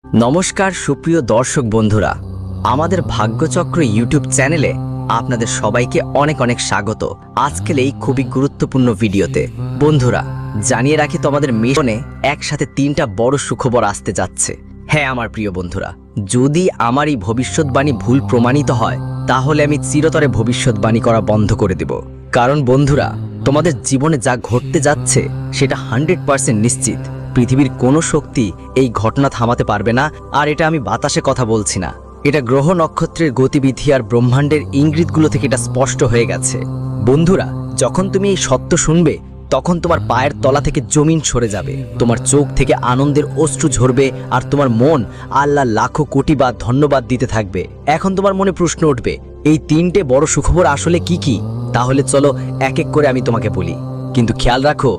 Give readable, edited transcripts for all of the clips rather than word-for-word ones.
নমস্কার সুপ্রিয় দর্শক বন্ধুরা, আমাদের ভাগ্যচক্র ইউটিউব চ্যানেলে আপনাদের সবাইকে অনেক অনেক স্বাগত। আজকের এই খুবই গুরুত্বপূর্ণ ভিডিওতে বন্ধুরা জানিয়ে রাখি, তোমাদের মিশনে একসাথে 3টা বড় সুখবর আসতে যাচ্ছে। হ্যাঁ আমার প্রিয় বন্ধুরা, যদি আমার এই ভবিষ্যৎবাণী ভুল প্রমাণিত হয় তাহলে আমি চিরতরে ভবিষ্যৎবাণী করা বন্ধ করে দেব। কারণ বন্ধুরা, তোমাদের জীবনে যা ঘটতে যাচ্ছে সেটা 100% নিশ্চিত। পৃথিবীর কোনো শক্তি এই ঘটনা থামাতে পারবে না। আর এটা আমি বাতাসে কথা বলছি না, এটা গ্রহ নক্ষত্রের গতিবিধি আর ব্রহ্মাণ্ডের ইঙ্গিতগুলো থেকে এটা স্পষ্ট হয়ে গেছে। বন্ধুরা, যখন তুমি এই সত্য শুনবে তখন তোমার পায়ের তলা থেকে জমিন সরে যাবে, তোমার চোখ থেকে আনন্দের অশ্রু ঝরবে আর তোমার মন আল্লাহ লাখো কোটি বার ধন্যবাদ দিতে থাকবে। এখন তোমার মনে প্রশ্ন উঠবে, এই 3টে বড় সুখবর আসলে কি কি? তাহলে চলো এক এক করে আমি তোমাকে বলি, কিন্তু খেয়াল রাখো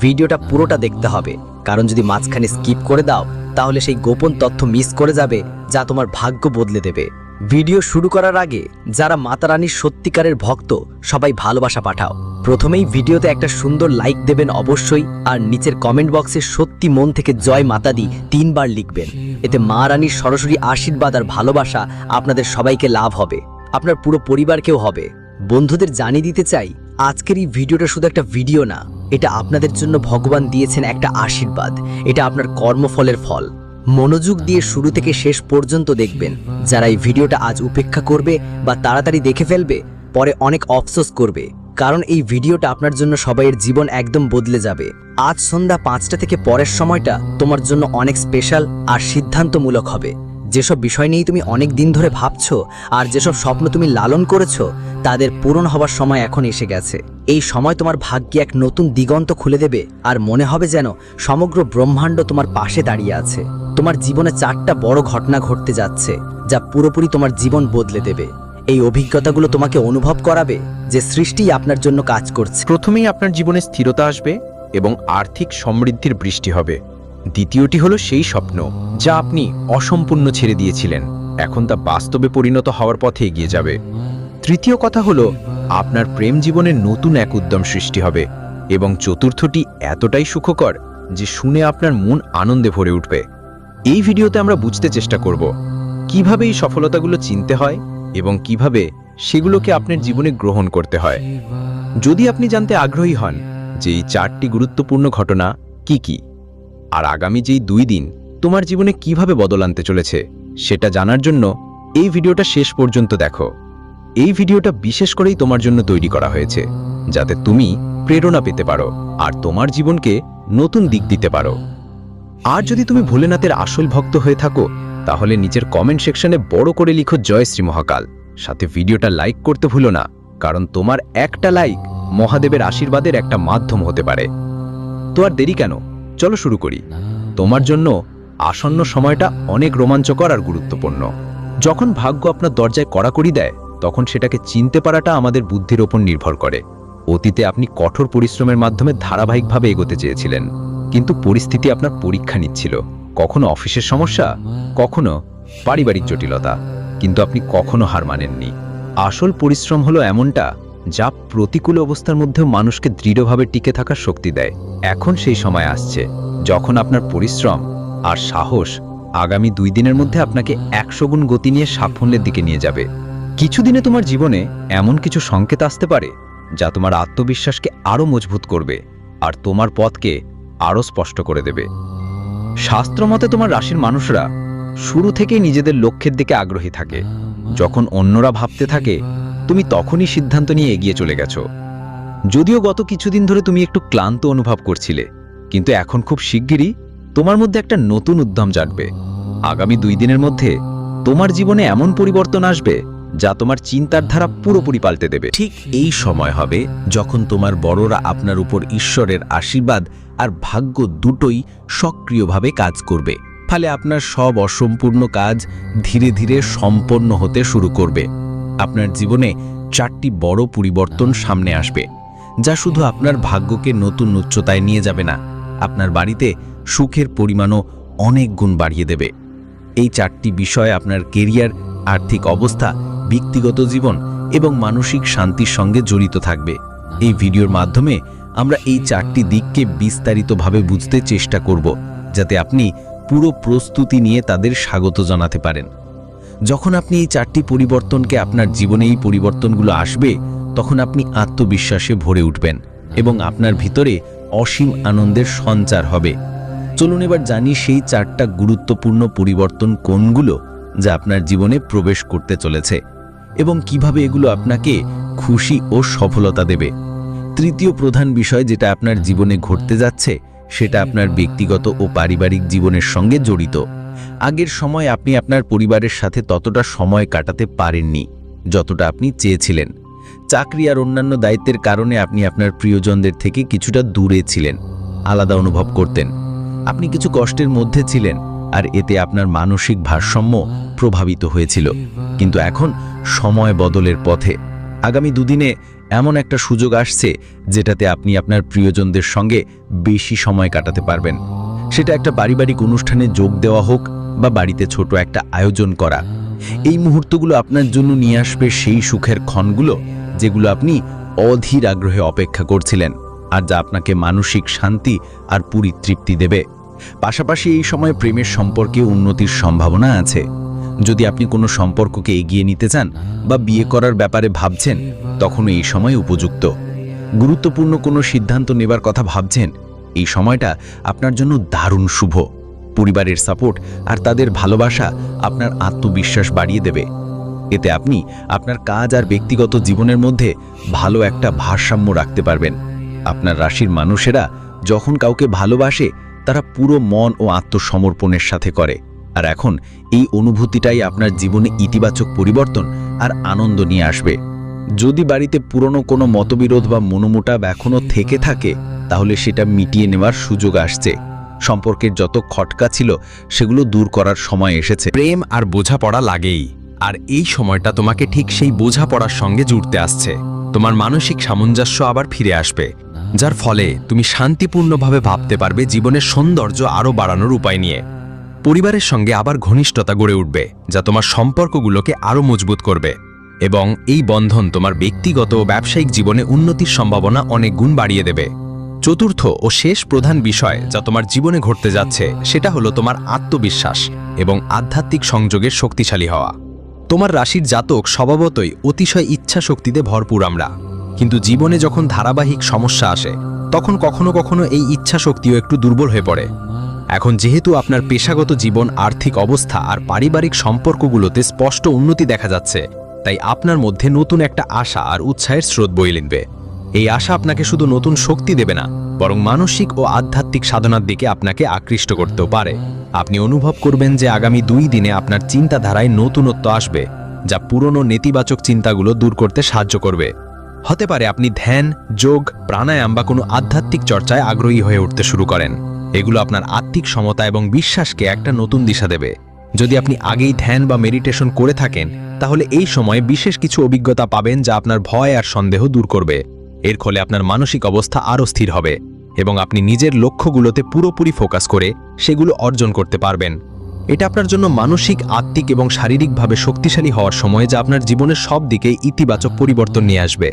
ভিডিওটা পুরোটা দেখতে হবে। কারণ যদি মাঝখানে স্কিপ করে দাও তাহলে সেই গোপন তথ্য মিস করে যাবে যা তোমার ভাগ্য বদলে দেবে। ভিডিও শুরু করার আগে যারা মাতা রানীর সত্যিকারের ভক্ত সবাই ভালোবাসা পাঠাও। প্রথমেই ভিডিওতে একটা সুন্দর লাইক দেবেন অবশ্যই, আর নিচের কমেন্ট বক্সে সত্যি মন থেকে জয় মাতা দি 3 বার লিখবেন। এতে মা রানীর সরাসরি আশীর্বাদ আর ভালোবাসা আপনাদের সবাইকে লাভ হবে, আপনার পুরো পরিবারকেও হবে। বন্ধুদের জানিয়ে দিতে চাই, আজকের এই ভিডিওটা শুধু একটা ভিডিও না, এটা আপনাদের জন্য ভগবান দিয়েছেন একটা আশীর্বাদ। এটা আপনার কর্মফলের ফল। মনোযোগ দিয়ে শুরু থেকে শেষ পর্যন্ত দেখবেন। যারা এই ভিডিওটা আজ উপেক্ষা করবে বা তাড়াতাড়ি দেখে ফেলবে পরে অনেক আফসোস করবে, কারণ এই ভিডিওটা আপনার জন্য সবাইয়ের জীবন একদম বদলে যাবে। আজ সন্ধ্যা 5টা থেকে পরের সময়টা তোমার জন্য অনেক স্পেশাল আর সিদ্ধান্তমূলক হবে। যেসব বিষয় নিয়ে তুমি অনেক দিন ধরে ভাবছো আর যেসব স্বপ্ন তুমি লালন করেছো তাদের পূরণ হবার সময় এখন এসে গেছে। এই সময় তোমার ভাগ্যে এক নতুন দিগন্ত খুলে দেবে আর মনে হবে যেন সমগ্র ব্রহ্মাণ্ড তোমার পাশে দাঁড়িয়ে আছে। তোমার জীবনে 4টা বড় ঘটনা ঘটতে যাচ্ছে যা পুরোপুরি তোমার জীবন বদলে দেবে। এই অভিজ্ঞতাগুলো তোমাকে অনুভব করাবে যে সৃষ্টি আপনার জন্য কাজ করছে। প্রথমেই আপনার জীবনে স্থিরতা আসবে এবং আর্থিক সমৃদ্ধির বৃষ্টি হবে। দ্বিতীয়টি হলো সেই স্বপ্ন যা আপনি অসম্পূর্ণ ছেড়ে দিয়েছিলেন, এখন তা বাস্তবে পরিণত হওয়ার পথে এগিয়ে যাবে। তৃতীয় কথা হলো আপনার প্রেম জীবনে নতুন এক উদ্যম সৃষ্টি হবে। এবং চতুর্থটি এতটাই সুখকর যে শুনে আপনার মন আনন্দে ভরে উঠবে। এই ভিডিওতে আমরা বুঝতে চেষ্টা করব কিভাবে এই সফলতাগুলো চিনতে হয় এবং কিভাবে সেগুলোকে আপনার জীবনে গ্রহণ করতে হয়। যদি আপনি জানতে আগ্রহী হন যে এই 4টি গুরুত্বপূর্ণ ঘটনা কি কি, আর আগামী যেই 2 দিন তোমার জীবনে কিভাবে বদল আনতে চলেছে সেটা জানার জন্য এই ভিডিওটা শেষ পর্যন্ত দেখো। এই ভিডিওটা বিশেষ করেই তোমার জন্য তৈরি করা হয়েছে যাতে তুমি প্রেরণা পেতে পারো আর তোমার জীবনকে নতুন দিক দিতে পারো। আর যদি তুমি ভোলেনাথের আসল ভক্ত হয়ে থাকো তাহলে নিচের কমেন্ট সেকশনে বড় করে লিখো জয় শ্রী মহাকাল। সাথে ভিডিওটা লাইক করতে ভুলো না, কারণ তোমার একটা লাইক মহাদেবের আশীর্বাদের একটা মাধ্যম হতে পারে। তো আর দেরি কেন, চলো শুরু করি। তোমার জন্য আসন্ন সময়টা অনেক রোমাঞ্চকর আর গুরুত্বপূর্ণ। যখন ভাগ্য আপনার দরজায় কড়াকড়ি দেয় তখন সেটাকে চিনতে পারাটা আমাদের বুদ্ধির ওপর নির্ভর করে। অতীতে আপনি কঠোর পরিশ্রমের মাধ্যমে ধারাবাহিকভাবে এগোতে চেয়েছিলেন, কিন্তু পরিস্থিতি আপনার পরীক্ষা নিচ্ছিল। কখনো অফিসের সমস্যা, কখনো পারিবারিক জটিলতা, কিন্তু আপনি কখনো হার মানেননি। আসল পরিশ্রম হলো এমনটা যা প্রতিকূল অবস্থার মধ্যেও মানুষকে দৃঢ়ভাবে টিকে থাকার শক্তি দেয়। এখন সেই সময় আসছে যখন আপনার পরিশ্রম আর সাহস আগামী 2 দিনের মধ্যে আপনাকে 100 গুণ গতি নিয়ে সাফল্যের দিকে নিয়ে যাবে। কিছুদিনে তোমার জীবনে এমন কিছু সংকেত আসতে পারে যা তোমার আত্মবিশ্বাসকে আরও মজবুত করবে আর তোমার পথকে আরও স্পষ্ট করে দেবে। শাস্ত্রমতে তোমার রাশির মানুষরা শুরু থেকেই নিজেদের লক্ষ্যের দিকে আগ্রহী থাকে। যখন অন্যরা ভাবতে থাকে তুমি তখনই সিদ্ধান্ত নিয়ে এগিয়ে চলে গেছো। যদিও গত কিছুদিন ধরে তুমি একটু ক্লান্ত অনুভব করছিলে, কিন্তু এখন খুব শিগগিরই তোমার মধ্যে একটা নতুন উদ্যম জাগবে। আগামী 2 দিনের মধ্যে তোমার জীবনে এমন পরিবর্তন আসবে যা তোমার চিন্তার ধারা পুরোপুরি পাল্টে দেবে। ঠিক এই সময় হবে যখন তোমার বড়রা আপনার উপর ঈশ্বরের আশীর্বাদ আর ভাগ্য দুটোই সক্রিয়ভাবে কাজ করবে। ফলে আপনার সব অসম্পূর্ণ কাজ ধীরে ধীরে সম্পন্ন হতে শুরু করবে। আপনার জীবনে 4টি বড় পরিবর্তন সামনে আসবে যা শুধু আপনার ভাগ্যকে নতুন উচ্চতায় নিয়ে যাবে না, আপনার বাড়িতে সুখের পরিমাণও অনেক গুণ বাড়িয়ে দেবে। এই 4টি বিষয় আপনার কেরিয়ার, আর্থিক অবস্থা, ব্যক্তিগত জীবন এবং মানসিক শান্তির সঙ্গে জড়িত থাকবে। এই ভিডিওর মাধ্যমে আমরা এই 4টি দিককে বিস্তারিতভাবে বুঝতে চেষ্টা করব, যাতে আপনি পুরো প্রস্তুতি নিয়ে তাদের স্বাগত জানাতে পারেন। যখন আপনি এই 4টি পরিবর্তনকে আপনার জীবনে এই পরিবর্তনগুলো আসবে, তখন আপনি আত্মবিশ্বাসে ভরে উঠবেন এবং আপনার ভিতরে অসীম আনন্দের সঞ্চার হবে। চলুন এবার জানি সেই 4টা গুরুত্বপূর্ণ পরিবর্তন কোনগুলো যা আপনার জীবনে প্রবেশ করতে চলেছে এবং কিভাবে এগুলো আপনাকে খুশি ও সফলতা দেবে। তৃতীয় প্রধান বিষয় যেটা আপনার জীবনে ঘটতে যাচ্ছে, সেটা আপনার ব্যক্তিগত ও পারিবারিক জীবনের সঙ্গে জড়িত। আগের সময় আপনি আপনার পরিবারের সাথে ততটা সময় কাটাতে পারেননি যতটা আপনি চেয়েছিলেন। চাকরি আর অন্যান্য দায়িত্বের কারণে আপনি আপনার প্রিয়জনদের থেকে কিছুটা দূরে ছিলেন, আলাদা অনুভব করতেন। আপনি কিছু কষ্টের মধ্যে ছিলেন আর এতে আপনার মানসিক ভারসাম্য প্রভাবিত হয়েছিল। কিন্তু এখন সময় বদলের পথে। আগামী দুদিনে এমন একটা সুযোগ আসছে যেটাতে আপনি আপনার প্রিয়জনদের সঙ্গে বেশি সময় কাটাতে পারবেন। সেটা একটা পারিবারিক অনুষ্ঠানে যোগ দেওয়া হোক বা বাড়িতে ছোট একটা আয়োজন করা। এই মুহূর্তগুলো আপনার জন্য নিয়ে আসবে সেই সুখের ক্ষণগুলো যেগুলো আপনি অধীর আগ্রহে অপেক্ষা করছিলেন, আর যা আপনাকে মানসিক শান্তি আর পরিতৃপ্তি দেবে। পাশাপাশি এই সময় প্রেমের সম্পর্কে উন্নতির সম্ভাবনা আছে। যদি আপনি কোনো সম্পর্ককে এগিয়ে নিতে চান বা বিয়ে করার ব্যাপারে ভাবছেন, তখন এই সময় উপযুক্ত। গুরুত্বপূর্ণ কোনো সিদ্ধান্ত নেবার কথা ভাবছেন, এই সময়টা আপনার জন্য দারুণ শুভ। পরিবারের সাপোর্ট আর তাদের ভালোবাসা আপনার আত্মবিশ্বাস বাড়িয়ে দেবে। এতে আপনি আপনার কাজ আর ব্যক্তিগত জীবনের মধ্যে ভালো একটা ভারসাম্য রাখতে পারবেন। আপনার রাশির মানুষেরা যখন কাউকে ভালোবাসে, তারা পুরো মন ও আত্মসমর্পণের সাথে করে, আর এখন এই অনুভূতিটাই আপনার জীবনে ইতিবাচক পরিবর্তন আর আনন্দ নিয়ে আসবে। যদি বাড়িতে পুরনো কোনো মতবিরোধ বা মনোমোটাব এখনও থেকে থাকে, তাহলে সেটা মিটিয়ে নেওয়ার সুযোগ আসছে। সম্পর্কের যত খটকা ছিল সেগুলো দূর করার সময় এসেছে। প্রেম আর বোঝাপড়া লাগেই, আর এই সময়টা তোমাকে ঠিক সেই বোঝাপড়ার সঙ্গে জুড়তে আসছে। তোমার মানসিক সামঞ্জস্য আবার ফিরে আসবে, যার ফলে তুমি শান্তিপূর্ণভাবে ভাবতে পারবে জীবনের সৌন্দর্য আরও বাড়ানোর উপায় নিয়ে। পরিবারের সঙ্গে আবার ঘনিষ্ঠতা গড়ে উঠবে, যা তোমার সম্পর্কগুলোকে আরও মজবুত করবে এবং এই বন্ধন তোমার ব্যক্তিগত ও ব্যবসায়িক জীবনে উন্নতির সম্ভাবনা অনেক গুণ বাড়িয়ে দেবে। চতুর্থ ও শেষ প্রধান বিষয় যা তোমার জীবনে ঘটতে যাচ্ছে, সেটা হলো তোমার আত্মবিশ্বাস এবং আধ্যাত্মিক সংযোগের শক্তিশালী হওয়া। তোমার রাশির জাতক স্বভাবতই অতিশয় ইচ্ছা শক্তিতে ভরপুর আমরা, কিন্তু জীবনে যখন ধারাবাহিক সমস্যা আসে, তখন কখনো কখনো এই ইচ্ছা শক্তিও একটু দুর্বল হয়ে পড়ে। এখন যেহেতু আপনার পেশাগত জীবন, আর্থিক অবস্থা আর পারিবারিক সম্পর্কগুলোতে স্পষ্ট উন্নতি দেখা যাচ্ছে, তাই আপনার মধ্যে নতুন একটা আশা আর উৎসাহের স্রোত বয়ে নিবে। এই আশা আপনাকে শুধু নতুন শক্তি দেবে না, বরং মানসিক ও আধ্যাত্মিক সাধনার দিকে আপনাকে আকৃষ্ট করতেও পারে। আপনি অনুভব করবেন যে আগামী 2 দিনে আপনার চিন্তাধারায় নতুনত্ব আসবে, যা পুরনো নেতিবাচক চিন্তাগুলো দূর করতে সাহায্য করবে। হতে পারে আপনি ধ্যান, যোগ, প্রাণায়াম বা কোনো আধ্যাত্মিক চর্চায় আগ্রহী হয়ে উঠতে শুরু করেন। এগুলো আপনার আত্মিক সমতা এবং বিশ্বাসকে একটা নতুন দিশা দেবে। যদি আপনি আগেই ধ্যান বা মেডিটেশন করে থাকেন, তাহলে এই সময়ে বিশেষ কিছু অভিজ্ঞতা পাবেন যা আপনার ভয় আর সন্দেহ দূর করবে। এর ফলে আপনার মানসিক অবস্থা আরও স্থির হবে এবং আপনি নিজের লক্ষ্যগুলোতে পুরোপুরি ফোকাস করে সেগুলো অর্জন করতে পারবেন। এটা আপনার জন্য মানসিক, আত্মিক এবং শারীরিকভাবে শক্তিশালী হওয়ার সময়, যা আপনার জীবনের সব দিকে ইতিবাচক পরিবর্তন নিয়ে আসবে।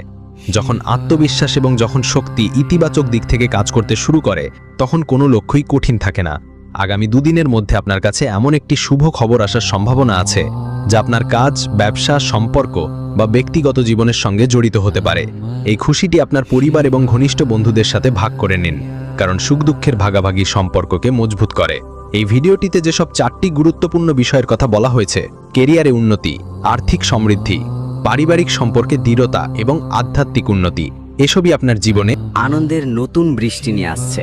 যখন আত্মবিশ্বাস এবং যখন শক্তি ইতিবাচক দিক থেকে কাজ করতে শুরু করে, তখন কোনো লক্ষ্যই কঠিন থাকে না। আগামী 2 দিনের মধ্যে আপনার কাছে এমন একটি শুভ খবর আসার সম্ভাবনা আছে, যা আপনার কাজ, ব্যবসা, সম্পর্ক বা ব্যক্তিগত জীবনের সঙ্গে জড়িত হতে পারে। এই খুশিটি আপনার পরিবার এবং ঘনিষ্ঠ বন্ধুদের সাথে ভাগ করে নিন, কারণ সুখ দুঃখের ভাগাভাগি সম্পর্ককে মজবুত করে। এই ভিডিওটিতে যেসব 4টি গুরুত্বপূর্ণ বিষয়ের কথা বলা হয়েছে, কেরিয়ারে উন্নতি, আর্থিক সমৃদ্ধি, পারিবারিক সম্পর্কে দৃঢ়তা এবং আধ্যাত্মিক উন্নতি, এসবই আপনার জীবনে আনন্দের নতুন বৃষ্টি নিয়ে আসছে।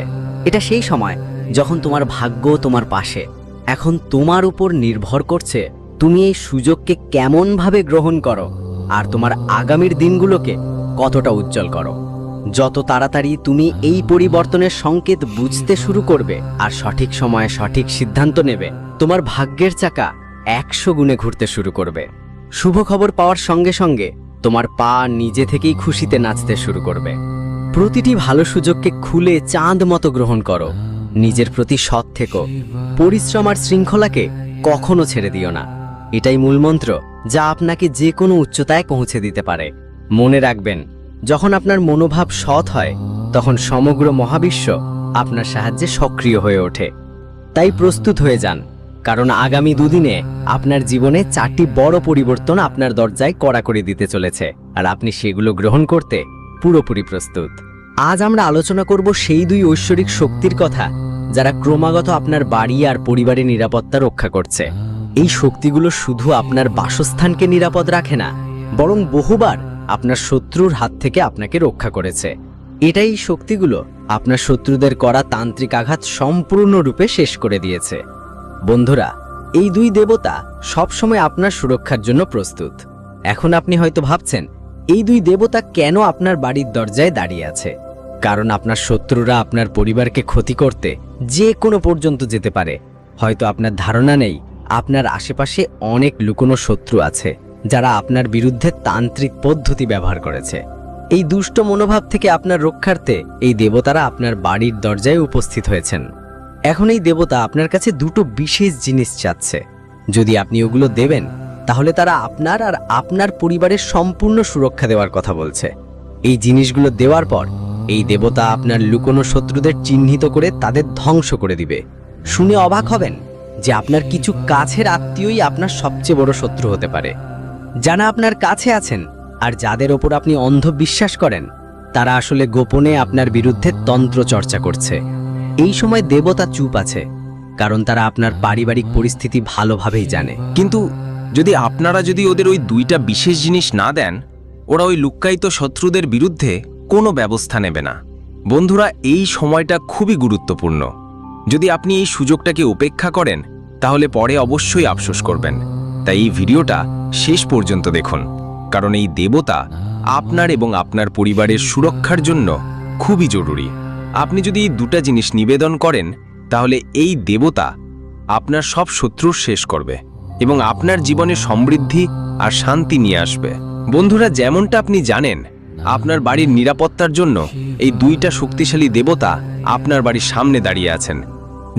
এটা সেই সময় যখন তোমার ভাগ্য তোমার পাশে। এখন তোমার উপর নির্ভর করছে তুমি এই সুযোগকে কেমনভাবে গ্রহণ করো আর তোমার আগামীর দিনগুলোকে কতটা উজ্জ্বল করো। যত তাড়াতাড়ি তুমি এই পরিবর্তনের সংকেত বুঝতে শুরু করবে আর সঠিক সময়ে সঠিক সিদ্ধান্ত নেবে, তোমার ভাগ্যের চাকা 100 গুণে ঘুরতে শুরু করবে। শুভ খবর পাওয়ার সঙ্গে সঙ্গে তোমার পা নিজে থেকেই খুশিতে নাচতে শুরু করবে। প্রতিটি ভালো সুযোগকে খুলে চাঁদ মতো গ্রহণ করো। নিজের প্রতি সৎ থেকো, পরিশ্রম আর শৃঙ্খলাকে কখনো ছেড়ে দিও না। এটাই মূলমন্ত্র যা আপনাকে যে কোনো উচ্চতায় পৌঁছে দিতে পারে। মনে রাখবেন, যখন আপনার মনোভাব সৎ হয়, তখন সমগ্র মহাবিশ্ব আপনার সাহায্যে সক্রিয় হয়ে ওঠে। তাই প্রস্তুত হয়ে যান, কারণ আগামী দুদিনে আপনার জীবনে 4টি বড় পরিবর্তন আপনার দরজায় কড়াকড়ি দিতে চলেছে, আর আপনি সেগুলো গ্রহণ করতে পুরোপুরি প্রস্তুত। আজ আমরা আলোচনা করব সেই 2 ঐশ্বরিক শক্তির কথা যারা ক্রমাগত আপনার বাড়ি আর পরিবারের নিরাপত্তা রক্ষা করছে। এই শক্তিগুলো শুধু আপনার বাসস্থানকে নিরাপদ রাখে না, বরং বহুবার আপনার শত্রুর হাত থেকে আপনাকে রক্ষা করেছে। এটাই শক্তিগুলো আপনার শত্রুদের করা তান্ত্রিক আঘাত সম্পূর্ণরূপে শেষ করে দিয়েছে। বন্ধুরা, এই 2 দেবতা সবসময় আপনার সুরক্ষার জন্য প্রস্তুত। এখন আপনি হয়তো ভাবছেন, এই 2 দেবতা কেন আপনার বাড়ির দরজায় দাঁড়িয়ে আছে? কারণ আপনার শত্রুরা আপনার পরিবারকে ক্ষতি করতে যে কোনো পর্যন্ত যেতে পারে। হয়তো আপনার ধারণা নেই, আপনার আশেপাশে অনেক লুকোনো শত্রু আছে যারা আপনার বিরুদ্ধে তান্ত্রিক পদ্ধতি ব্যবহার করেছে। এই দুষ্ট মনোভাব থেকে আপনার রক্ষার্থে এই দেবতারা আপনার বাড়ির দরজায় উপস্থিত হয়েছেন। এখন এই দেবতা আপনার কাছে 2টো বিশেষ জিনিস চাচ্ছে। যদি আপনি ওগুলো দেবেন, তাহলে তারা আপনার আর আপনার পরিবারের সম্পূর্ণ সুরক্ষা দেওয়ার কথা বলছে। এই জিনিসগুলো দেওয়ার পর এই দেবতা আপনার লুকোনো শত্রুদের চিহ্নিত করে তাদের ধ্বংস করে দিবে। শুনে অবাক হবেন যে আপনার কিছু কাছের আত্মীয়ই আপনার সবচেয়ে বড় শত্রু হতে পারে। যারা আপনার কাছে আছেন আর যাদের ওপর আপনি অন্ধ বিশ্বাস করেন, তারা আসলে গোপনে আপনার বিরুদ্ধে তন্ত্র চর্চা করছে। এই সময় দেবতা চুপ আছে, কারণ তারা আপনার পারিবারিক পরিস্থিতি ভালোভাবেই জানে। কিন্তু আপনারা যদি ওদের ওই 2টা বিশেষ জিনিস না দেন, ওরা ওই লুক্কায়িত শত্রুদের বিরুদ্ধে কোনো ব্যবস্থা নেবে না। বন্ধুরা, এই সময়টা খুবই গুরুত্বপূর্ণ। যদি আপনি এই সুযোগটাকে উপেক্ষা করেন, তাহলে পরে অবশ্যই আফসোস করবেন। তাই এই ভিডিওটা শেষ পর্যন্ত দেখুন, কারণ এই দেবতা আপনার এবং আপনার পরিবারের সুরক্ষার জন্য খুবই জরুরি। আপনি যদি এই 2টা জিনিস নিবেদন করেন, তাহলে এই দেবতা আপনার সব শত্রু শেষ করবে এবং আপনার জীবনে সমৃদ্ধি আর শান্তি নিয়ে আসবে। বন্ধুরা, যেমনটা আপনি জানেন, আপনার বাড়ির নিরাপত্তার জন্য এই 2টা শক্তিশালী দেবতা আপনার বাড়ির সামনে দাঁড়িয়ে আছেন।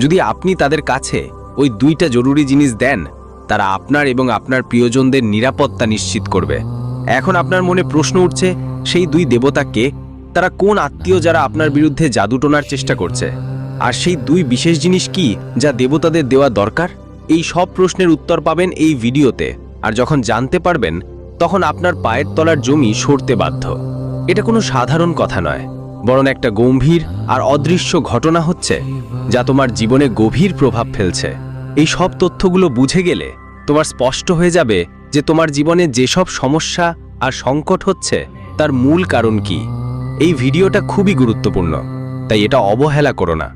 যদি আপনি তাদের কাছে ওই 2টা জরুরি জিনিস দেন, তারা আপনার এবং আপনার প্রিয়জনদের নিরাপত্তা নিশ্চিত করবে। এখন আপনার মনে প্রশ্ন উঠছে, সেই 2 দেবতা কে? তারা কোন আত্মীয় যারা আপনার বিরুদ্ধে জাদু টোনার চেষ্টা করছে? আর সেই 2 বিশেষ জিনিস কি যা দেবতাদের দেওয়া দরকার? এই সব প্রশ্নের উত্তর পাবেন এই ভিডিওতে। আর যখন জানতে পারবেন, তখন আপনার পায়ের তলার জমি সরতে বাধ্য। এটা কোনো সাধারণ কথা নয়, বরং একটা গম্ভীর আর অদৃশ্য ঘটনা হচ্ছে, যা তোমার জীবনে গভীর প্রভাব ফেলছে। এই সব তথ্যগুলো বুঝে গেলে তোমার স্পষ্ট হয়ে যাবে যে তোমার জীবনে যেসব সমস্যা আর সংকট হচ্ছে তার মূল কারণ কি। এই ভিডিওটা খুবই গুরুত্বপূর্ণ, তাই এটা অবহেলা করো না।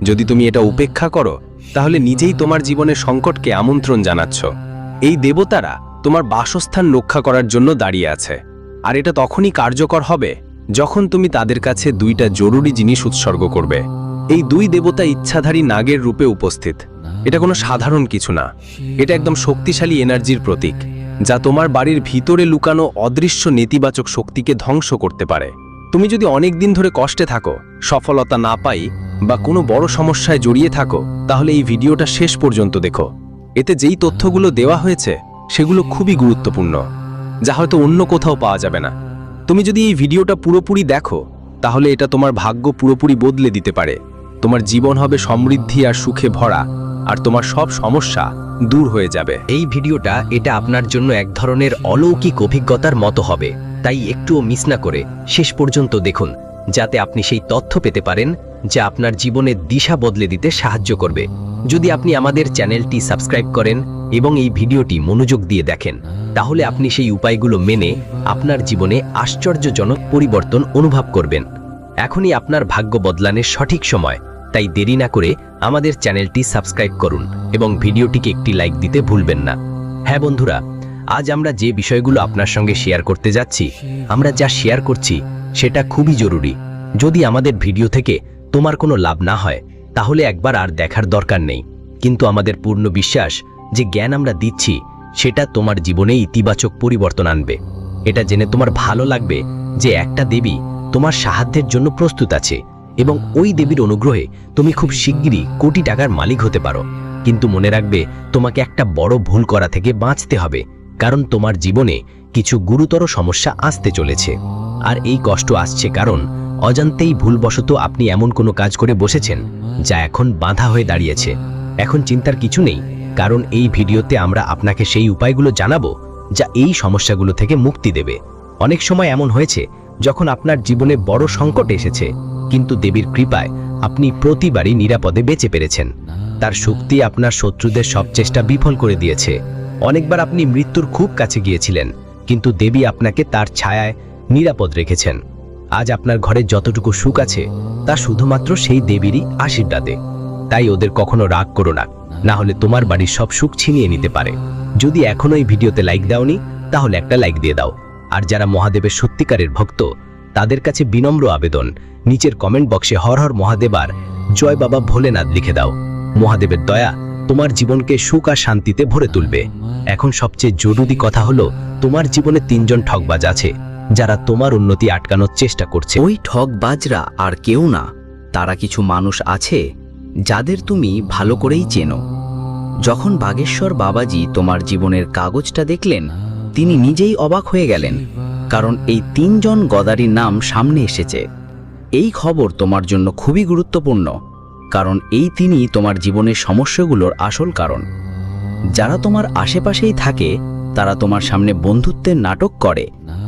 যদি তুমি এটা উপেক্ষা করো, তাহলে নিজেই তোমার জীবনের সংকটকে আমন্ত্রণ জানাচ্ছ। এই দেবতারা তোমার বাসস্থান রক্ষা করার জন্য দাঁড়িয়ে আছে, আর এটা তখনই কার্যকর হবে যখন তুমি তাদের কাছে 2টা জরুরি জিনিস উৎসর্গ করবে। এই 2 দেবতা ইচ্ছাধারী নাগের রূপে উপস্থিত। এটা কোনো সাধারণ কিছু না, এটা একদম শক্তিশালী এনার্জির প্রতীক, যা তোমার বাড়ির ভিতরে লুকানো অদৃশ্য নেতিবাচক শক্তিকে ধ্বংস করতে পারে। তুমি যদি অনেক দিন ধরে কষ্টে থাকো, সফলতা না পাই বা কোনো বড় সমস্যায় জড়িয়ে থাকো, তাহলে এই ভিডিওটা শেষ পর্যন্ত দেখো। এতে যেই তথ্যগুলো দেওয়া হয়েছে সেগুলো খুবই গুরুত্বপূর্ণ, যা হয়তো অন্য কোথাও পাওয়া যাবে না। তুমি যদি এই ভিডিওটা পুরোপুরি দেখো, তাহলে এটা তোমার ভাগ্য পুরোপুরি বদলে দিতে পারে। তোমার জীবন হবে সমৃদ্ধি আর সুখে ভরা, আর তোমার সব সমস্যা দূর হয়ে যাবে। এই ভিডিওটা এটা আপনার জন্য এক ধরনের অলৌকিক অভিজ্ঞতার মতো হবে, তাই একটুও মিস না করে শেষ পর্যন্ত দেখুন, যাতে আপনি সেই তথ্য পেতে পারেন যা আপনার জীবনের দিশা বদলে দিতে সাহায্য করবে। যদি আপনি আমাদের চ্যানেলটি সাবস্ক্রাইব করেন এবং এই ভিডিওটি মনোযোগ দিয়ে দেখেন, তাহলে আপনি সেই উপায়গুলো মেনে আপনার জীবনে আশ্চর্যজনক পরিবর্তন অনুভব করবেন। এখনই আপনার ভাগ্য বদলানোর সঠিক সময়, তাই দেরি না করে আমাদের চ্যানেলটি সাবস্ক্রাইব করুন এবং ভিডিওটিকে একটি লাইক দিতে ভুলবেন না। হ্যাঁ বন্ধুরা, আজ আমরা যে বিষয়গুলো আপনার সঙ্গে শেয়ার করতে যাচ্ছি, আমরা যা শেয়ার করছি সেটা খুবই জরুরি। যদি আমাদের ভিডিও থেকে তোমার কোনো লাভ না হয়, তাহলে একবার আর দেখার দরকার নেই। কিন্তু আমাদের পূর্ণ বিশ্বাস যে জ্ঞান আমরা দিচ্ছি সেটা তোমার জীবনে ইতিবাচক পরিবর্তন আনবে। এটা জেনে তোমার ভালো লাগবে যে একটা দেবী তোমার সাহায্যের জন্য প্রস্তুত আছে এবং ওই দেবীর অনুগ্রহে তুমি খুব শিগগিরই কোটি টাকার মালিক হতে পারো। কিন্তু মনে রাখবে, তোমাকে একটা বড় ভুল করা থেকে বাঁচতে হবে, কারণ তোমার জীবনে কিছু গুরুতর সমস্যা আসতে চলেছে। আর এই কষ্ট আসছে কারণ অজান্তেই ভুলবশত আপনি এমন কোনো কাজ করে বসেছেন যা এখন বাধা হয়ে দাঁড়িয়েছে। এখন চিন্তার কিছু নেই, কারণ এই ভিডিওতে আমরা আপনাকে সেই উপায়গুলো জানাবো যা এই সমস্যাগুলো থেকে মুক্তি দেবে। অনেক সময় এমন হয়েছে যখন আপনার জীবনে বড় সংকট এসেছে, কিন্তু দেবীর কৃপায় আপনি প্রতিবারই নিরাপদে বেঁচে পেরেছেন। তার শক্তি আপনার শত্রুদের সব চেষ্টা বিফল করে দিয়েছে। অনেকবার আপনি মৃত্যুর খুব কাছে গিয়েছিলেন, কিন্তু দেবী আপনাকে তার ছায়ায় নিরাপদ রেখেছেন। আজ আপনার ঘরে যতটুকু সুখ আছে তা শুধুমাত্র সেই দেবীরই আশীর্বাদে। তাই ওদের কখনো রাগ করো না, না হলে তোমার বাড়ির সব সুখ ছিনিয়ে নিতে পারে। যদি এখনো এই ভিডিওতে লাইক দাওনি, তাহলে একটা লাইক দিয়ে দাও। আর যারা মহাদেবের সত্যিকারের ভক্ত, তাদের কাছে বিনম্র আবেদন, নিচের কমেন্ট বক্সে হর হর মহাদেব আর জয় বাবা ভোলেনাথ লিখে দাও। মহাদেবের দয়া তোমার জীবনকে সুখ আর শান্তিতে ভরে তুলবে। এখন সবচেয়ে জরুরি কথা হলো, তোমার জীবনে 3 জন ঠকবাজ আছে যারা তোমার উন্নতি আটকানোর চেষ্টা করছে। ওই ঠকবাজরা আর কেউ না, তারা কিছু মানুষ আছে যাদের তুমি ভালো করেই চেনো। যখন বাগেশ্বর বাবাজি তোমার জীবনের কাগজটা দেখলেন, তিনি নিজেই অবাক হয়ে গেলেন, কারণ এই 3 জন গদারির নাম সামনে এসেছে। এই খবর তোমার জন্য খুবই গুরুত্বপূর্ণ, কারণ এই তিনি তোমার জীবনের সমস্যাগুলোর আসল কারণ। যারা তোমার আশেপাশেই থাকে তারা তোমার সামনে বন্ধুত্বের নাটক করে,